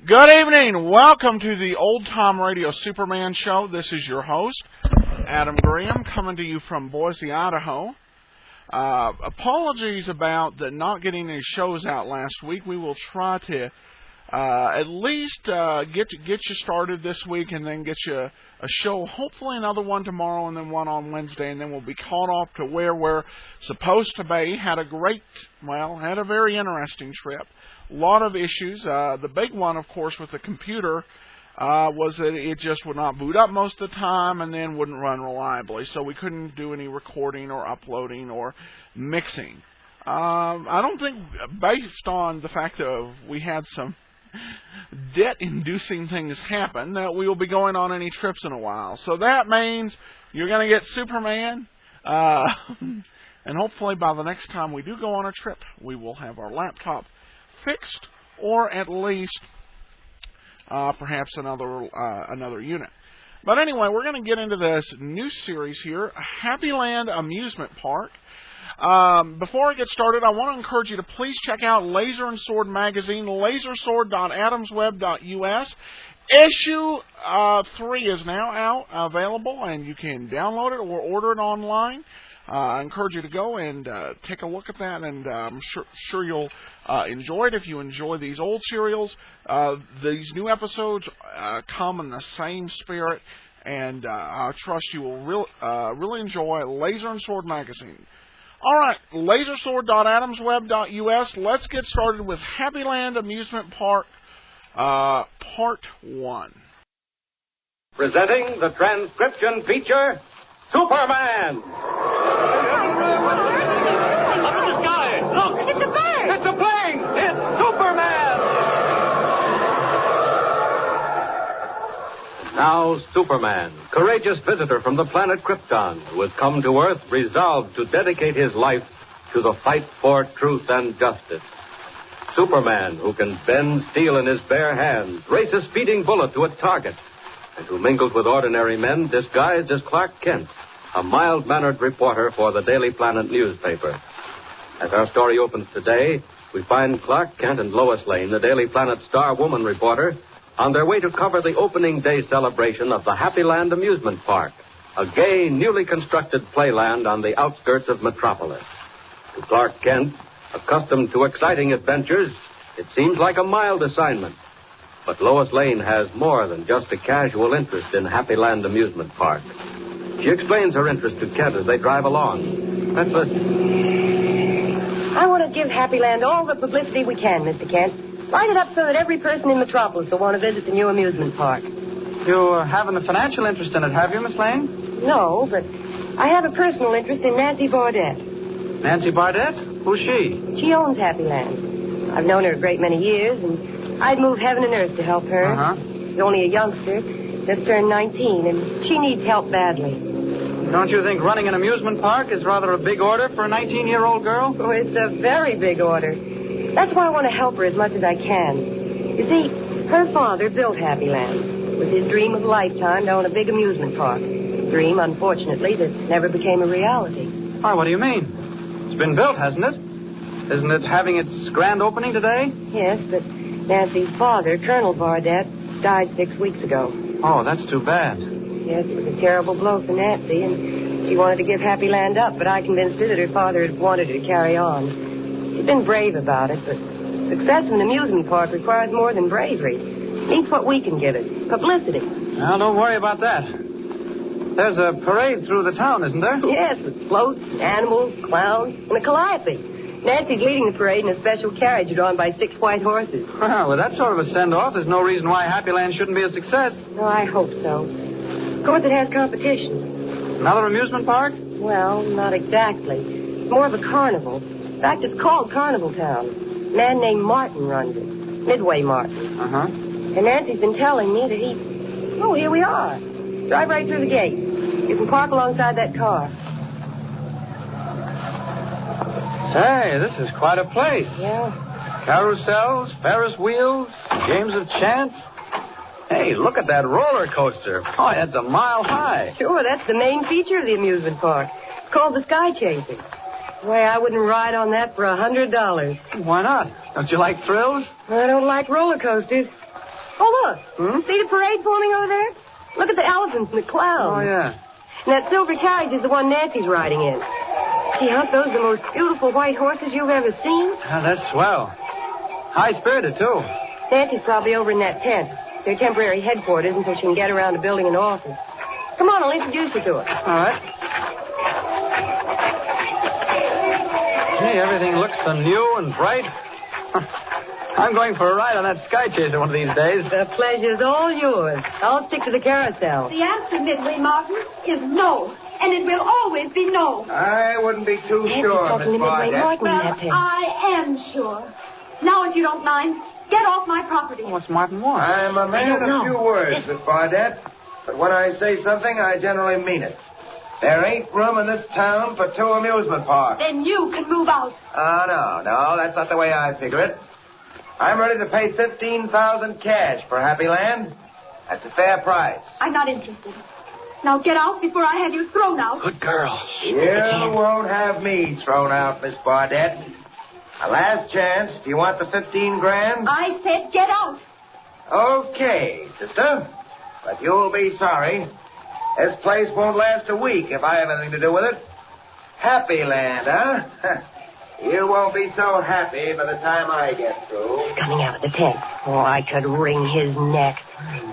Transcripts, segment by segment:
Good evening. Welcome to the Old Time Radio Superman Show. This is your host, Adam Graham, coming to you from Boise, Idaho. Apologies about not getting any shows out last week. We will try to at least get you started this week and then get you a show, hopefully another one tomorrow and then one on Wednesday, and then we'll be caught up to where we're supposed to be. Had a very interesting trip. A lot of issues. The big one, of course, with the computer was that it just would not boot up most of the time and then wouldn't run reliably. So we couldn't do any recording or uploading or mixing. I don't think, based on the fact that we had some debt-inducing things happen, that we will be going on any trips in a while. So that means you're going to get Superman. And hopefully by the next time we do go on a trip, we will have our laptop fixed, or at least perhaps another unit. But anyway, we're going to get into this new series here, Happyland Amusement Park. Before I get started, I want to encourage you to please check out Laser and Sword magazine, lasersword.adamsweb.us. Issue 3 is now out, available, and you can download it or order it online. I encourage you to go and take a look at that, and I'm sure you'll enjoy it. If you enjoy these old serials, these new episodes come in the same spirit, and I trust you will really enjoy Laser and Sword magazine. All right, lasersword.adamsweb.us. Let's get started with Happyland Amusement Park, Part 1. Presenting the transcription feature, Superman! Up in the sky! Look! It's a bird! It's a plane! It's Superman! Now, Superman, courageous visitor from the planet Krypton, who has come to Earth resolved to dedicate his life to the fight for truth and justice. Superman, who can bend steel in his bare hands, race a speeding bullet to its target, and who mingles with ordinary men disguised as Clark Kent, a mild-mannered reporter for the Daily Planet newspaper. As our story opens today, we find Clark Kent and Lois Lane, the Daily Planet star woman reporter, on their way to cover the opening day celebration of the Happyland Amusement Park, a gay, newly constructed playland on the outskirts of Metropolis. To Clark Kent, accustomed to exciting adventures, it seems like a mild assignment. But Lois Lane has more than just a casual interest in Happyland Amusement Park. She explains her interest to Kent as they drive along. Let's listen. I want to give Happyland all the publicity we can, Mr. Kent. Light it up so that every person in Metropolis will want to visit the new amusement park. You haven't a financial interest in it, have you, Miss Lane? No, but I have a personal interest in Nancy Bardette. Nancy Bardette? Who's she? She owns Happyland. I've known her a great many years, and I'd move heaven and earth to help her. Uh-huh. She's only a youngster, just turned 19, and she needs help badly. Don't you think running an amusement park is rather a big order for a 19-year-old girl? Oh, it's a very big order. That's why I want to help her as much as I can. You see, her father built Happyland. It was his dream of a lifetime to own a big amusement park. A dream, unfortunately, that never became a reality. Why, what do you mean? It's been built, hasn't it? Isn't it having its grand opening today? Yes, but Nancy's father, Colonel Bardette, died 6 weeks ago. Oh, that's too bad. Yes, it was a terrible blow for Nancy, and she wanted to give Happyland up, but I convinced her that her father had wanted her to carry on. She's been brave about it, but success in an amusement park requires more than bravery. It needs what we can give it, publicity. Well, don't worry about that. There's a parade through the town, isn't there? Yes, with floats, animals, clowns, and a calliope. Nancy's leading the parade in a special carriage drawn by 6 white horses. Well, with that sort of a send-off, there's no reason why Happyland shouldn't be a success. No, I hope so. Of course, it has competition. Another amusement park? Well, not exactly. It's more of a carnival. In fact, it's called Carnival Town. A man named Martin runs it. Midway Martin. Uh-huh. And Nancy's been telling me that he... Oh, here we are. Drive right through the gate. You can park alongside that car. Say, this is quite a place. Yeah. Carousels, Ferris wheels, games of chance. Hey, look at that roller coaster. Oh, it's a mile high. Sure, that's the main feature of the amusement park. It's called the Sky Chaser. Boy, I wouldn't ride on that for $100. Why not? Don't you like thrills? I don't like roller coasters. Oh, look. See the parade forming over there? Look at the elephants and the clowns. Oh, yeah. And that silver carriage is the one Nancy's riding in. Gee, aren't those the most beautiful white horses you've ever seen? Oh, that's swell. High-spirited, too. Nancy's probably over in that tent. It's their temporary headquarters until she can get around to building an office. Come on, I'll introduce you to her. All right. Gee, everything looks so new and bright. I'm going for a ride on that sky chaser one of these days. The pleasure's all yours. I'll stick to the carousel. The answer, Midway Martin, is no. And it will always be no. I wouldn't be too Nancy's sure, talking Miss to Midway Barnett. Martin in Well, that tent. I am sure. Now, if you don't mind, get off my property. What's Martin want? I'm a man I don't of know. few words, Miss Barnett. But when I say something, I generally mean it. There ain't room in this town for 2 amusement parks. Then you can move out. Oh, no, that's not the way I figure it. I'm ready to pay $15,000 cash for Happyland. That's a fair price. I'm not interested. Now get out before I have you thrown out. Good girl. You won't have me thrown out, Miss Barnett. A last chance. Do you want the 15 grand? I said get out. Okay, sister. But you'll be sorry. This place won't last a week if I have anything to do with it. Happyland, huh? You won't be so happy by the time I get through. He's coming out of the tent. Oh, I could wring his neck.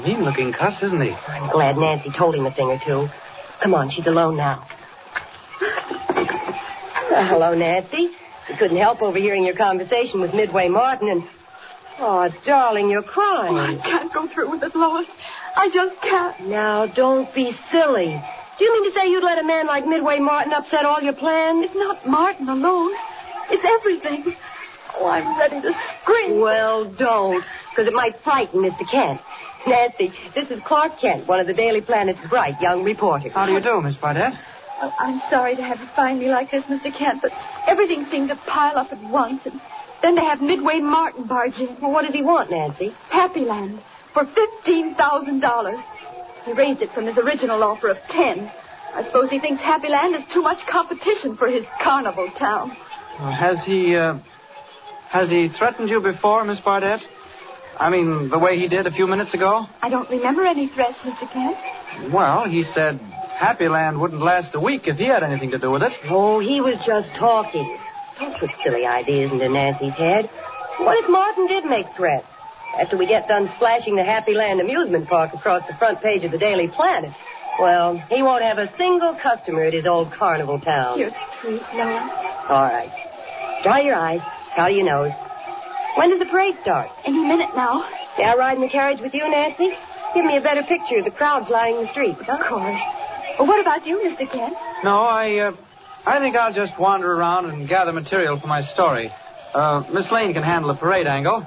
Mean-looking cuss, isn't he? I'm glad Nancy told him a thing or two. Come on, she's alone now. Hello, Nancy. We couldn't help overhearing your conversation with Midway Martin and... Oh, darling, you're crying. Oh, I can't go through with it, Lois. I just can't. Now, don't be silly. Do you mean to say you'd let a man like Midway Martin upset all your plans? It's not Martin alone. It's everything. Oh, I'm ready to scream. Well, don't, because it might frighten Mr. Kent. Nancy, this is Clark Kent, one of the Daily Planet's bright young reporters. How do you do, Miss Barnett? Oh, I'm sorry to have you find me like this, Mr. Kent, but everything seemed to pile up at once, and then to have Midway Martin barge in. Well, what does he want, Nancy? Happyland for $15,000. He raised it from his original offer of 10. I suppose he thinks Happyland is too much competition for his carnival town. Well, has he threatened you before, Miss Barnett? I mean, the way he did a few minutes ago? I don't remember any threats, Mr. Kent. Well, he said Happyland wouldn't last a week if he had anything to do with it. Oh, he was just talking. Don't put silly ideas into Nancy's head. What if Martin did make threats? After we get done splashing the Happyland Amusement Park across the front page of the Daily Planet, well, he won't have a single customer at his old carnival town. You're sweet, Lois. All right. Dry your eyes. Powder your nose. When does the parade start? Any minute now. May I ride in the carriage with you, Nancy? Give me a better picture of the crowds lining the streets. Of course. Well, what about you, Mr. Kent? No, I think I'll just wander around and gather material for my story. Miss Lane can handle the parade angle.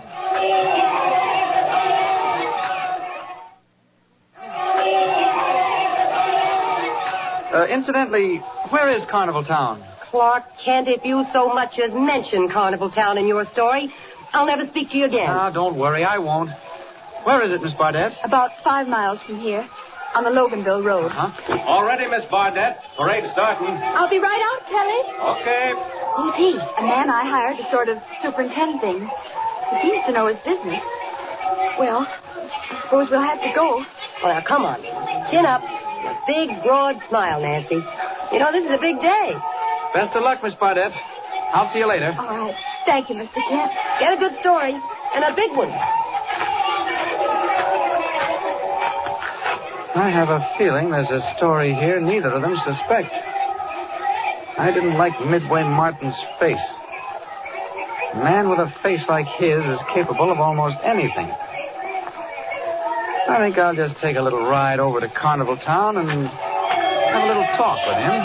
Incidentally, where is Carnival Town? Clark Kent, if you so much as mention Carnival Town in your story, I'll never speak to you again. Ah, don't worry, I won't. Where is it, Miss Barnett? About 5 miles from here, on the Loganville Road. All ready, Miss Barnett. Parade starting. I'll be right out, Kelly. Okay. Who's he? A man I hired to sort of superintend things. He seems to know his business. Well, I suppose we'll have to go. Well, now, come on. Chin up. A big, broad smile, Nancy. You know, this is a big day. Best of luck, Miss Barnett. I'll see you later. All right. Thank you, Mr. Kent. Get a good story. And a big one. I have a feeling there's a story here neither of them suspect. I didn't like Midway Martin's face. A man with a face like his is capable of almost anything. I think I'll just take a little ride over to Carnival Town and have a little talk with him.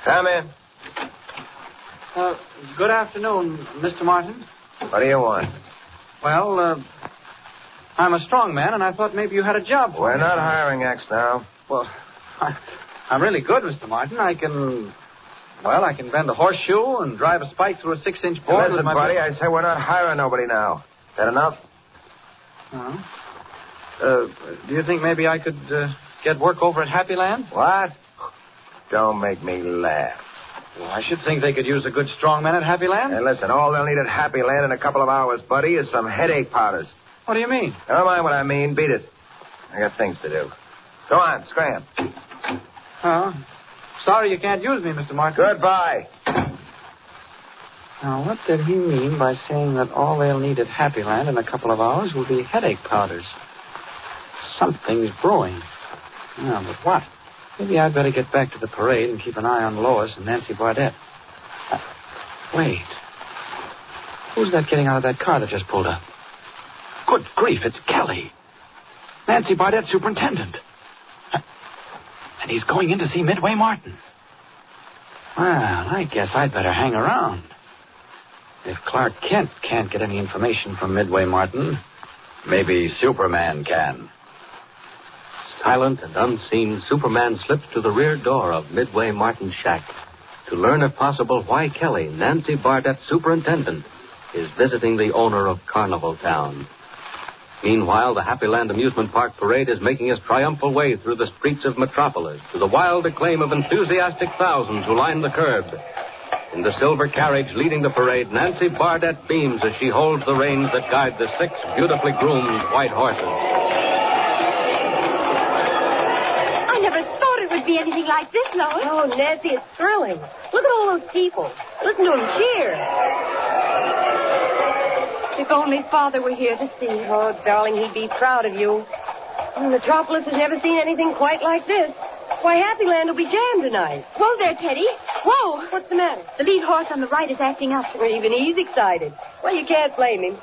Come in. Good afternoon, Mr. Martin. What do you want? Well, I'm a strong man, and I thought maybe you had a job for We're me. not hiring X now. Well, I'm really good, Mr. Martin. I can bend a horseshoe and drive a spike through a 6-inch board with Listen, my... buddy, I say we're not hiring nobody now. Is that enough? Do you think maybe I could get work over at Happyland? What? Don't make me laugh. Well, I should think they could use a good strong man at Happyland. Hey, listen, all they'll need at Happyland in a couple of hours, buddy, is some headache powders. What do you mean? Never mind what I mean. Beat it. I got things to do. Go on, scram. Oh. Sorry you can't use me, Mr. Martin. Goodbye. Now, what did he mean by saying that all they'll need at Happyland in a couple of hours will be headache powders? Something's brewing. Yeah, but what? Maybe I'd better get back to the parade and keep an eye on Lois and Nancy Bardette. Wait. Who's that getting out of that car that just pulled up? Good grief, it's Kelly. Nancy Bardette, superintendent. And he's going in to see Midway Martin. Well, I guess I'd better hang around. If Clark Kent can't get any information from Midway Martin, maybe Superman can. Silent and unseen, Superman slips to the rear door of Midway Martin's shack to learn, if possible, why Kelly, Nancy Bardette, superintendent, is visiting the owner of Carnival Town. Meanwhile, the Happyland Amusement Park parade is making its triumphal way through the streets of Metropolis to the wild acclaim of enthusiastic thousands who line the curb. In the silver carriage leading the parade, Nancy Bardette beams as she holds the reins that guide the 6 beautifully groomed white horses. I never thought it would be anything like this, Lois. Oh, Nancy, it's thrilling. Look at all those people. Listen to them cheer. If only Father were here to see. Oh, darling, he'd be proud of you. Metropolis has never seen anything quite like this. Why, Happyland will be jammed tonight. Whoa there, Teddy. Whoa. What's the matter? The lead horse on the right is acting up. Even he's excited. Well, you can't blame him.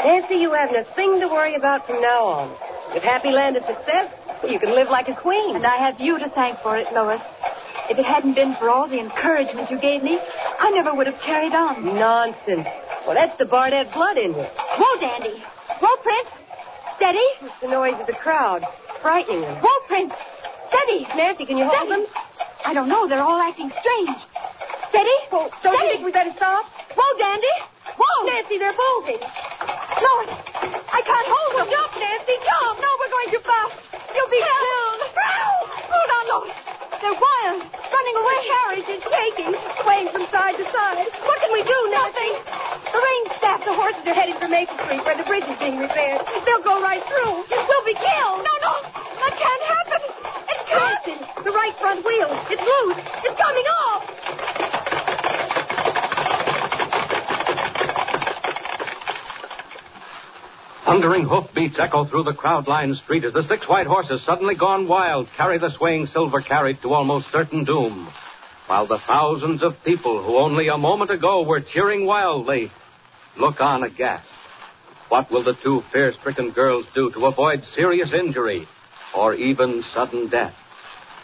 Nancy, you haven't a thing to worry about from now on. If Happyland is a success, you can live like a queen. And I have you to thank for it, Lois. If it hadn't been for all the encouragement you gave me, I never would have carried on. Nonsense. Well, that's the Bardette blood in you. Whoa, Dandy. Whoa, Prince. Steady. It's the noise of the crowd. Frightening them. Whoa, Prince. Steady. Nancy, can you hold them? I don't know. They're all acting strange. Steady. Oh, don't you think we better stop? Whoa, Dandy. Whoa. Nancy, they're bolting. Lois, I can't hold them. Jump, Nancy, jump. No, we're going too fast. You'll be killed. Hold on, Lois. They're wild. Running away. The carriage is shaking, swaying from side to side. What can we do, Nancy? Arrange staff. The horses are heading for Maple Street, where the bridge is being repaired. They'll go right through. We'll be killed. No. That can't happen. It can't. Nancy, the right front wheel. It's loose. It's coming off. Thundering hoofbeats echo through the crowd-lined street as the 6 white horses, suddenly gone wild, carry the swaying silver carriage to almost certain doom, while the thousands of people who only a moment ago were cheering wildly look on aghast. What will the 2 fear-stricken girls do to avoid serious injury or even sudden death?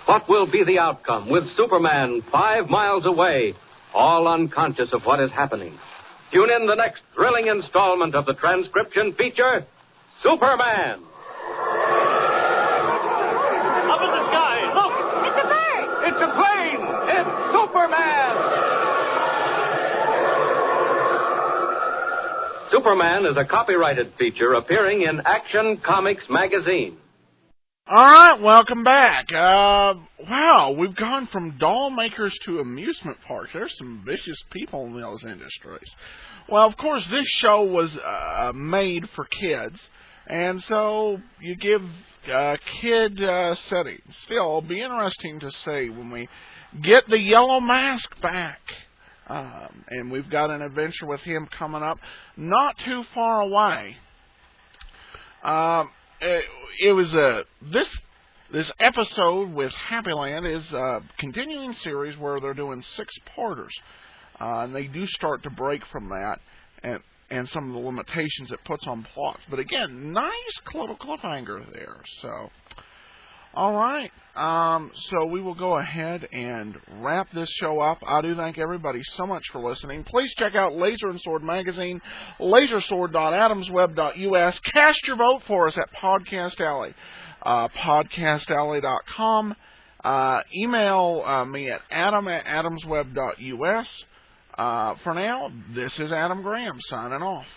What will be the outcome with Superman 5 miles away, all unconscious of what is happening? Tune in the next thrilling installment of the transcription feature, Superman. Up in the sky, look! It's a bird. It's a plane! It's Superman! Superman is a copyrighted feature appearing in Action Comics magazine. All right, welcome back. Wow, we've gone from doll makers to amusement parks. There's some vicious people in those industries. Well, of course, this show was made for kids, and so you give kid settings. Still, it'll be interesting to see when we get the Yellow Mask back. And we've got an adventure with him coming up not too far away. It was this episode with Happyland is a continuing series where they're doing 6-parters, and they do start to break from that and some of the limitations it puts on plots. But again, nice little cliffhanger there. So, all right, so we will go ahead and wrap this show up. I do thank everybody so much for listening. Please check out Laser and Sword magazine, lasersword.adamsweb.us. Cast your vote for us at Podcast Alley, podcastalley.com. Email me at adam@adamsweb.us. For now, this is Adam Graham signing off.